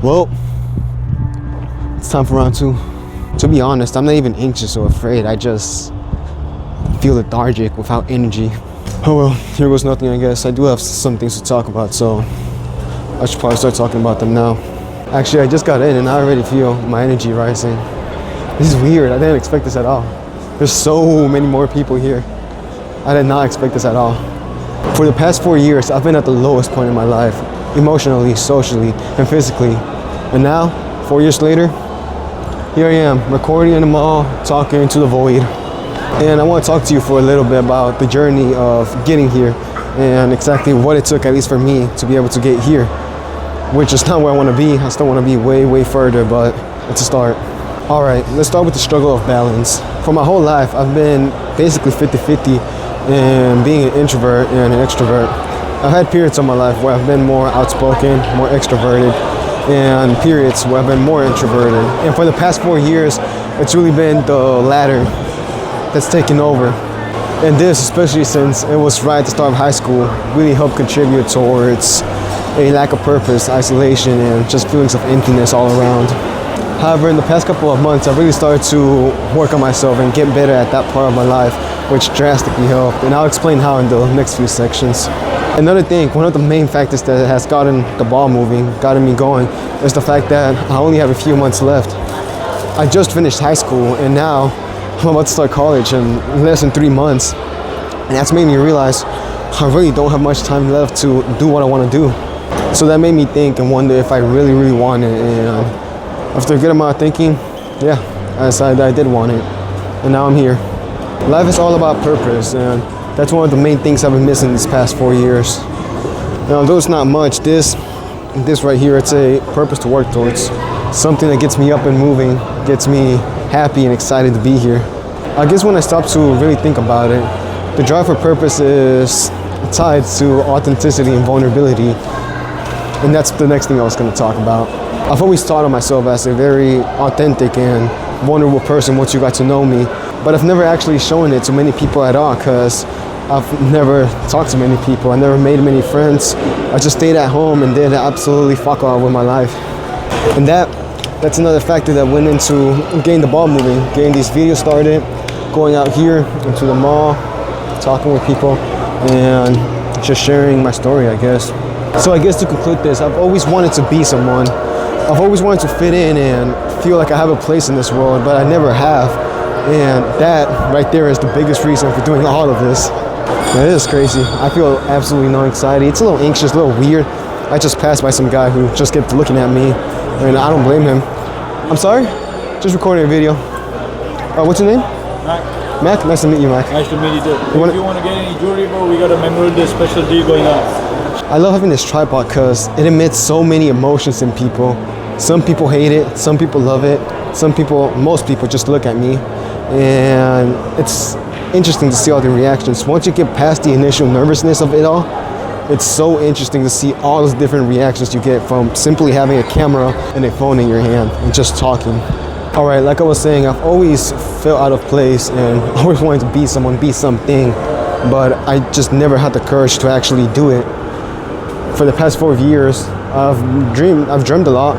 Well, it's time for round two. To be honest, I'm not even anxious or afraid. I just feel lethargic, without energy. Oh well, here goes nothing, I guess. I do have some things to talk about, so I should probably start talking about them now. Actually, I just got in and I already feel my energy rising. This is weird. I didn't expect this at all. There's so many more people here. I did not expect this at all. For the past 4 years, I've been at the lowest point in my life, emotionally, socially, and physically. And now, 4 years later, here I am, recording in the mall, talking to the void. And I want to talk to you for a little bit about the journey of getting here and exactly what it took, at least for me, to be able to get here, which is not where I want to be. I still want to be way, way further, but it's a start. All right, let's start with the struggle of balance. For my whole life, I've been basically 50-50 in being an introvert and an extrovert. I've had periods of my life where I've been more outspoken, more extroverted, and periods where I've been more introverted. And for the past 4 years, it's really been the latter that's taken over. And this, especially since it was right at the start of high school, really helped contribute towards a lack of purpose, isolation, and just feelings of emptiness all around. However, in the past couple of months, I've really started to work on myself and get better at that part of my life, which drastically helped. And I'll explain how in the next few sections. Another thing, one of the main factors that has gotten the ball moving, gotten me going, is the fact that I only have a few months left. I just finished high school and now I'm about to start college in less than 3 months. And that's made me realize I really don't have much time left to do what I want to do. So that made me think and wonder if I really, really want it. And after a good amount of thinking, yeah, I decided I did want it. And now I'm here. Life is all about purpose, and that's one of the main things I've been missing these past 4 years. And although it's not much, this right here, it's a purpose to work towards. Something that gets me up and moving, gets me happy and excited to be here. I guess when I stop to really think about it, the drive for purpose is tied to authenticity and vulnerability. And that's the next thing I was going to talk about. I've always thought of myself as a very authentic and vulnerable person once you got to know me, but I've never actually shown it to many people at all because I've never talked to many people. I never made many friends. I just stayed at home and did absolutely fuck all with my life. And that's another factor that went into getting the ball moving, getting these videos started, going out here into the mall, talking with people, and just sharing my story, I guess. So I guess to conclude this, I've always wanted to be someone. I've always wanted to fit in and feel like I have a place in this world, but I never have. And that right there is the biggest reason for doing all of this. It is crazy. I feel absolutely no anxiety. It's a little anxious, a little weird. I just passed by some guy who just kept looking at me, and I don't blame him. I'm sorry? Just recording a video. What's your name? Mac. Mac? Nice to meet you, Mac. Nice to meet you too. If you want to get any jewelry, bro, we got a Memorial Day special deal going on. I love having this tripod because it emits so many emotions in people. Some people hate it, some people love it, most people just look at me. And it's interesting to see all the reactions. Once you get past the initial nervousness of it all, it's so interesting to see all those different reactions you get from simply having a camera and a phone in your hand and just talking. All right, like I was saying, I've always felt out of place and always wanted to be someone, be something, but I just never had the courage to actually do it. For the past 4 years, I've dreamed a lot.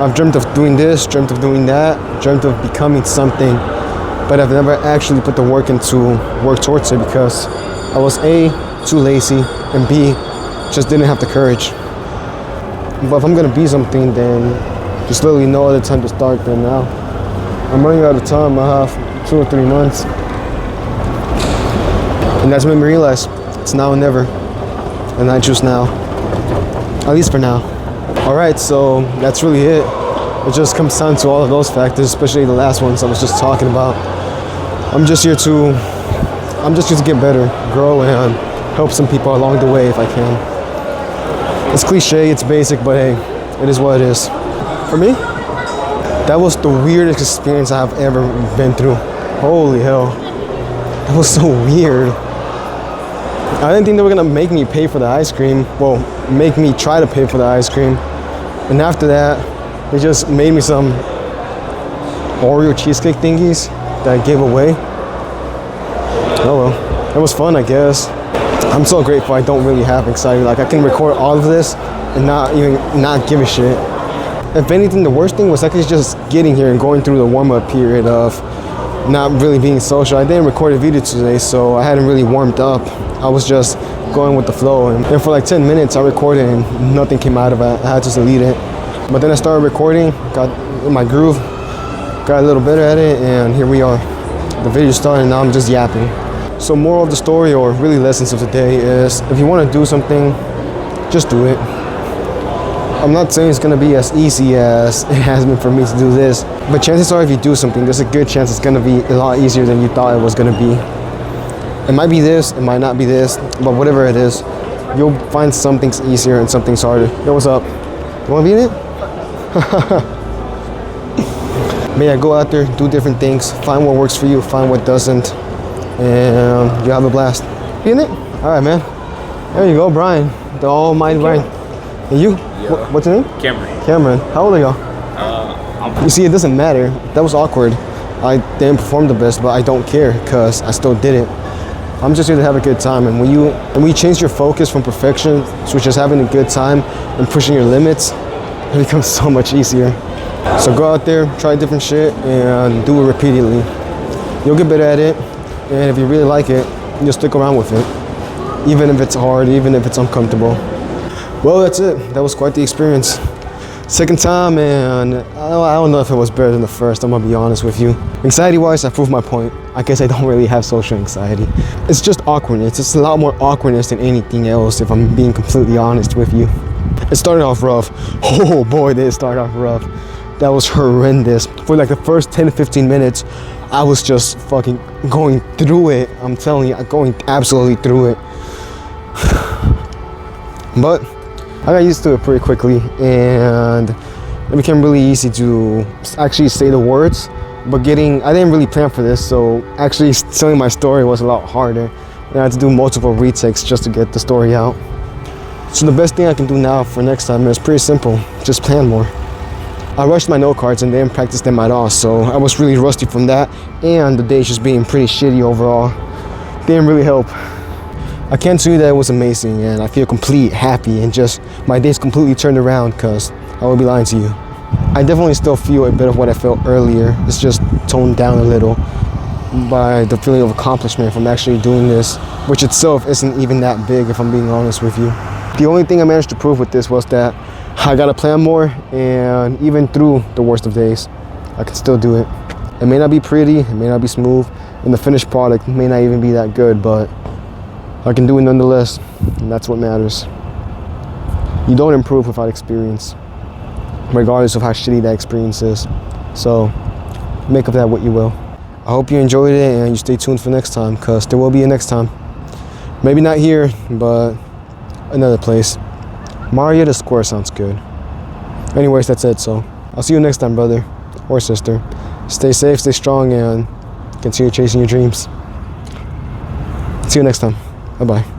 I've dreamt of doing this, dreamt of doing that, dreamt of becoming something, but I've never actually put the work into work towards it because I was A, too lazy, and B, just didn't have the courage. But if I'm gonna be something, then there's literally no other time to start than now. I'm running out of time. I have 2 or 3 months. And that's made me realize it's now or never. And I choose now. At least for now. All right, so that's really it. It just comes down to all of those factors, especially the last ones I was just talking about. I'm just here to get better, grow, and help some people along the way if I can. It's cliche, it's basic, but hey, it is what it is. For me, that was the weirdest experience I've ever been through. Holy hell. That was so weird. I didn't think they were gonna make me pay for the ice cream. Well, make me try to pay for the ice cream. And after that, they just made me some Oreo cheesecake thingies that I gave away. Oh well, it was fun, I guess. I'm so grateful I don't really have anxiety. Like I can record all of this and not give a shit. If anything, the worst thing was actually just getting here and going through the warm-up period of not really being social. I didn't record a video today, so I hadn't really warmed up. I was just going with the flow, and for like 10 minutes I recorded and nothing came out of it. I had to delete it. But then I started recording, got in my groove, got a little better at it, and here we are. The video started and now I'm just yapping. So moral of the story, or really lessons of the day, is if you want to do something, just do it. I'm not saying it's going to be as easy as it has been for me to do this, but chances are if you do something, there's a good chance it's going to be a lot easier than you thought it was going to be. It might be this, it might not be this, but whatever it is, you'll find some things easier and some things harder. Yo, what's up? You want to be in it? But yeah, go out there, do different things, find what works for you, find what doesn't, and you have a blast. Be in it? All right, man. There you go, Brian, the almighty Brian. And you? Yeah. What's your name? Cameron. Cameron. How old are y'all? You see, it doesn't matter. That was awkward. I didn't perform the best, but I don't care because I still did it. I'm just here to have a good time. And when you change your focus from perfection to just having a good time and pushing your limits, it becomes so much easier. So go out there, try different shit, and do it repeatedly. You'll get better at it, and if you really like it, you'll stick around with it. Even if it's hard, even if it's uncomfortable. Well, that's it. That was quite the experience. Second time, and I don't know if it was better than the first, I'm gonna be honest with you. Anxiety-wise, I proved my point. I guess I don't really have social anxiety. It's just awkwardness. It's a lot more awkwardness than anything else, if I'm being completely honest with you. It started off rough. Oh boy, did it start off rough. That was horrendous. For like the first 10 to 15 minutes, I was just fucking going through it. I'm telling you, going absolutely through it. But I got used to it pretty quickly, and it became really easy to actually say the words. But I didn't really plan for this, so actually telling my story was a lot harder. And I had to do multiple retakes just to get the story out. So the best thing I can do now for next time is pretty simple, just plan more. I rushed my note cards and didn't practice them at all, so I was really rusty from that, and the day just being pretty shitty overall didn't really help. I can't tell you that it was amazing and I feel complete, happy, and just my day's completely turned around, because I would be lying to you. I definitely still feel a bit of what I felt earlier. It's just toned down a little by the feeling of accomplishment from actually doing this, which itself isn't even that big if I'm being honest with you. The only thing I managed to prove with this was that I gotta plan more, and even through the worst of days, I can still do it. It may not be pretty, it may not be smooth, and the finished product may not even be that good, but I can do it nonetheless, and that's what matters. You don't improve without experience, regardless of how shitty that experience is. So make of that what you will. I hope you enjoyed it and you stay tuned for next time, because there will be a next time. Maybe not here, but another place. Marietta Square sounds good. Anyways, that's it. So I'll see you next time, brother or sister. Stay safe, stay strong, and continue chasing your dreams. See you next time. Bye-bye.